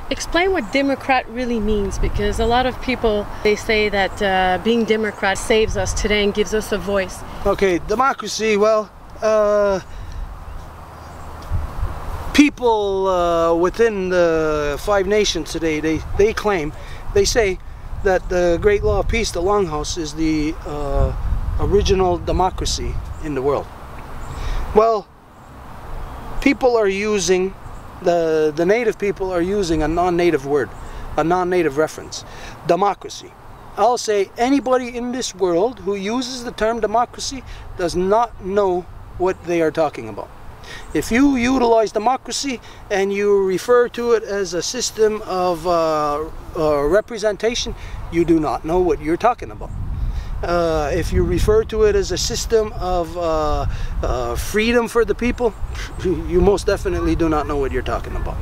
Explain what Democrat really means, because a lot of people, they say that being Democrat saves us today and gives us a voice. Okay, democracy, well, people within the 5 nations today, they say that the Great Law of Peace, the Longhouse, is the original democracy in the world. Well, people are using, the native people are using a non-native word, a non-native reference, democracy. I'll say anybody in this world who uses the term democracy does not know what they are talking about. If you utilize democracy and you refer to it as a system of representation, you do not know what you're talking about. If you refer to it as a system of freedom for the people, you most definitely do not know what you're talking about.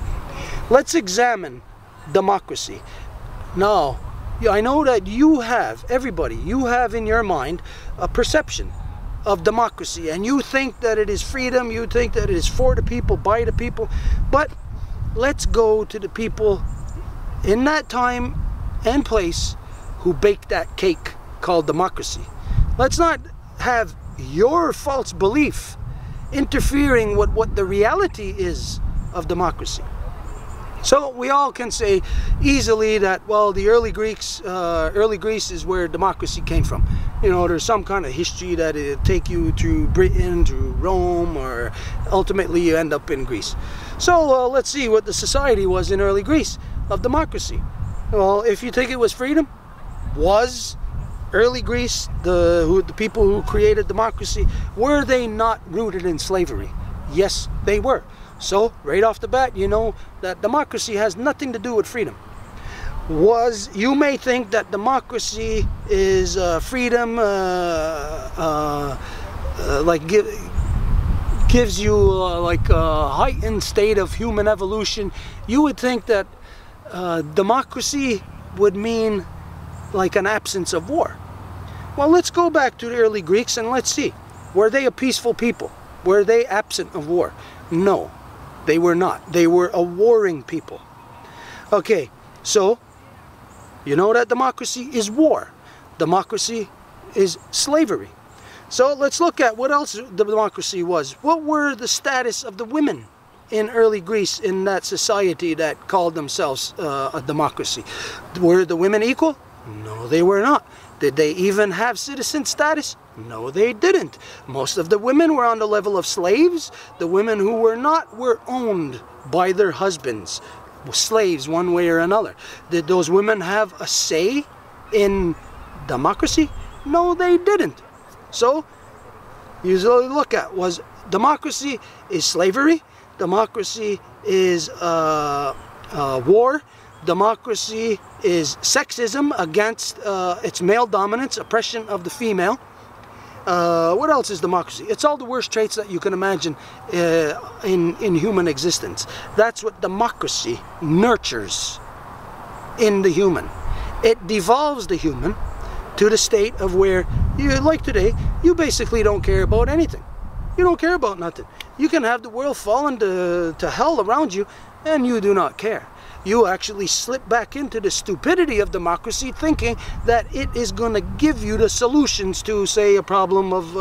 Let's examine democracy. Now, I know that you have, everybody, you have in your mind a perception of democracy, and you think that it is freedom, you think that it is for the people, by the people, but let's go to the people in that time and place who baked that cake called democracy. Let's not have your false belief interfering with what the reality is of democracy. So we all can say easily that, well, the early Greece is where democracy came from. You know, there's some kind of history that it'll take you through Britain, through Rome, or ultimately you end up in Greece. So let's see what the society was in early Greece of democracy. Well, if you think it was freedom, was early Greece, the people who created democracy, were they not rooted in slavery? Yes, they were. So, right off the bat, you know that democracy has nothing to do with freedom. You may think that democracy is freedom, gives you like a heightened state of human evolution. You would think that democracy would mean like an absence of war. Well, let's go back to the early Greeks and let's see. Were they a peaceful people? Were they absent of war? No. They were not. They were a warring people. Okay, so you know that democracy is war. Democracy is slavery. So let's look at what else the democracy was. What were the status of the women in early Greece, in that society that called themselves a democracy? Were the women equal? No, they were not. Did they even have citizen status? No, they didn't. Most of the women were on the level of slaves. The women who were not were owned by their husbands, slaves one way or another. Did those women have a say in democracy? No, they didn't. So, usually look at, was democracy is slavery, democracy is war, democracy is sexism against its male dominance, oppression of the female. What else is democracy? It's all the worst traits that you can imagine in human existence. That's what democracy nurtures in the human. It devolves the human to the state of where, like today, you basically don't care about anything. You don't care about nothing. You can have the world falling to hell around you and you do not care. You actually slip back into the stupidity of democracy, thinking that it is going to give you the solutions to, say, a problem of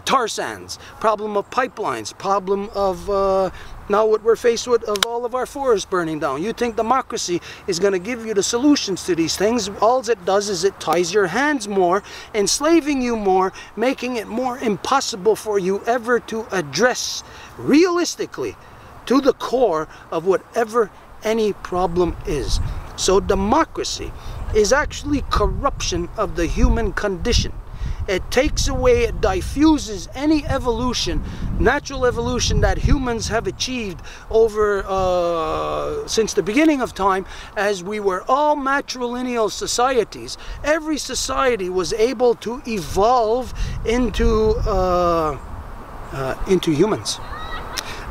tar sands, problem of pipelines, problem of now what we're faced with of all of our forests burning down. You think democracy is going to give you the solutions to these things. All it does is it ties your hands more, enslaving you more, making it more impossible for you ever to address realistically to the core of whatever any problem is. So democracy is actually corruption of the human condition. It takes away, it diffuses any evolution, natural evolution that humans have achieved over since the beginning of time, as we were all matrilineal societies. Every society was able to evolve into humans.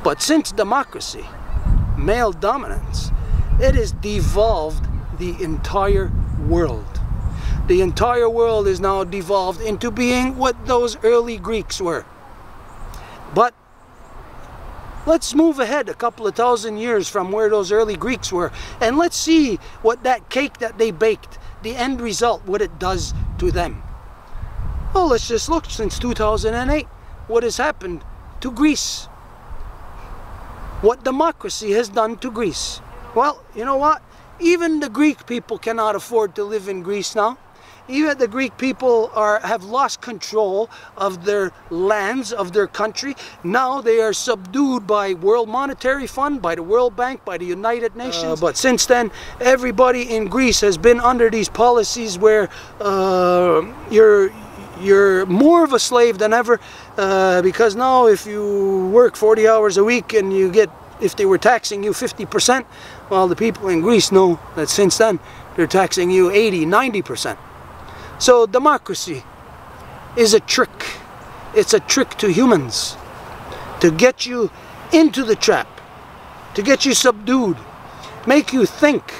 But since democracy, male dominance, it has devolved the entire world. The entire world is now devolved into being what those early Greeks were. But Let's move ahead a couple of thousand years from where those early Greeks were, and let's see what that cake that they baked, the end result, what it does to them. Well, let's just look since 2008, what has happened to Greece. What democracy has done to Greece. Well, you know what? Even the Greek people cannot afford to live in Greece now. Even the Greek people have lost control of their lands, of their country. Now they are subdued by World Monetary Fund, by the World Bank, by the United Nations. But since then, everybody in Greece has been under these policies where you're more of a slave than ever, because now if you work 40 hours a week and you get, if they were taxing you 50%, well, the people in Greece know that since then they're taxing you 80, 90%. So democracy is a trick. It's a trick to humans to get you into the trap, to get you subdued, make you think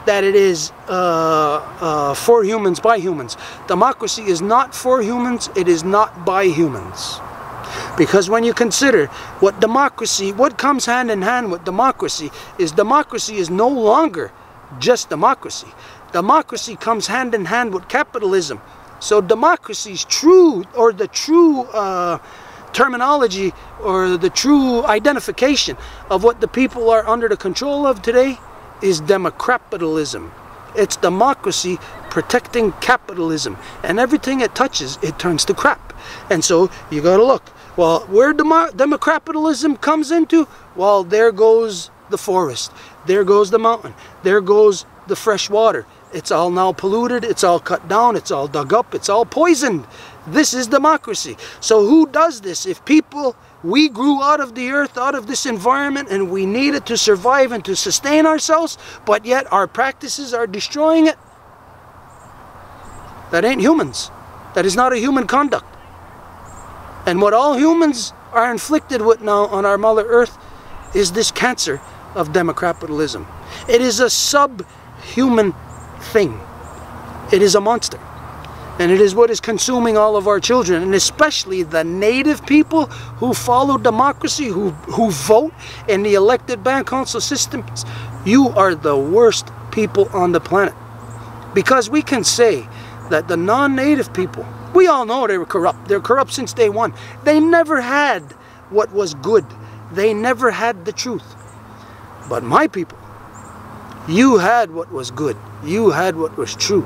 that it is for humans, by humans. Democracy is not for humans, it is not by humans. Because when you consider what democracy, what comes hand in hand with democracy is no longer just democracy. Democracy comes hand in hand with capitalism. So democracy's true, or the true terminology, or the true identification of what the people are under the control of today is democapitalism. It's democracy protecting capitalism, and everything it touches, it turns to crap. And so you got to look. Well, where democapitalism comes into, well, there goes the forest, there goes the mountain, there goes the fresh water. It's all now polluted, it's all cut down, it's all dug up, it's all poisoned. This is democracy. So who does this? If people, we grew out of the earth, out of this environment, and we need it to survive and to sustain ourselves, but yet our practices are destroying it. That ain't humans. That is not a human conduct. And what all humans are inflicted with now on our Mother Earth is this cancer of democapitalism. It is a subhuman thing. It is a monster. And it is what is consuming all of our children, and especially the native people who follow democracy, who vote in the elected band council systems. You are the worst people on the planet. Because we can say that the non-native people, we all know they were corrupt. They're corrupt since day one. They never had what was good. They never had the truth. But my people, you had what was good. You had what was true.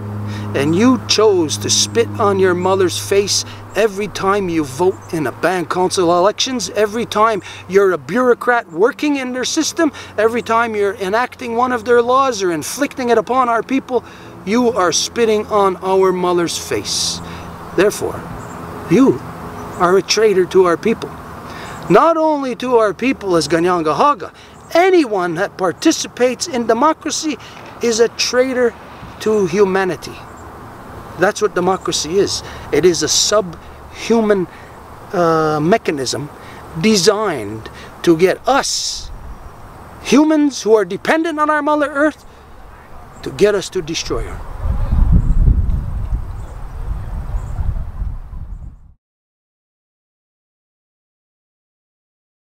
And you chose to spit on your mother's face every time you vote in a band council elections, every time you're a bureaucrat working in their system, every time you're enacting one of their laws or inflicting it upon our people, you are spitting on our mother's face. Therefore, you are a traitor to our people. Not only to our people as Kahnawake, anyone that participates in democracy is a traitor to humanity. That's what democracy is. It is a subhuman mechanism designed to get us, humans who are dependent on our Mother Earth, to get us to destroy her.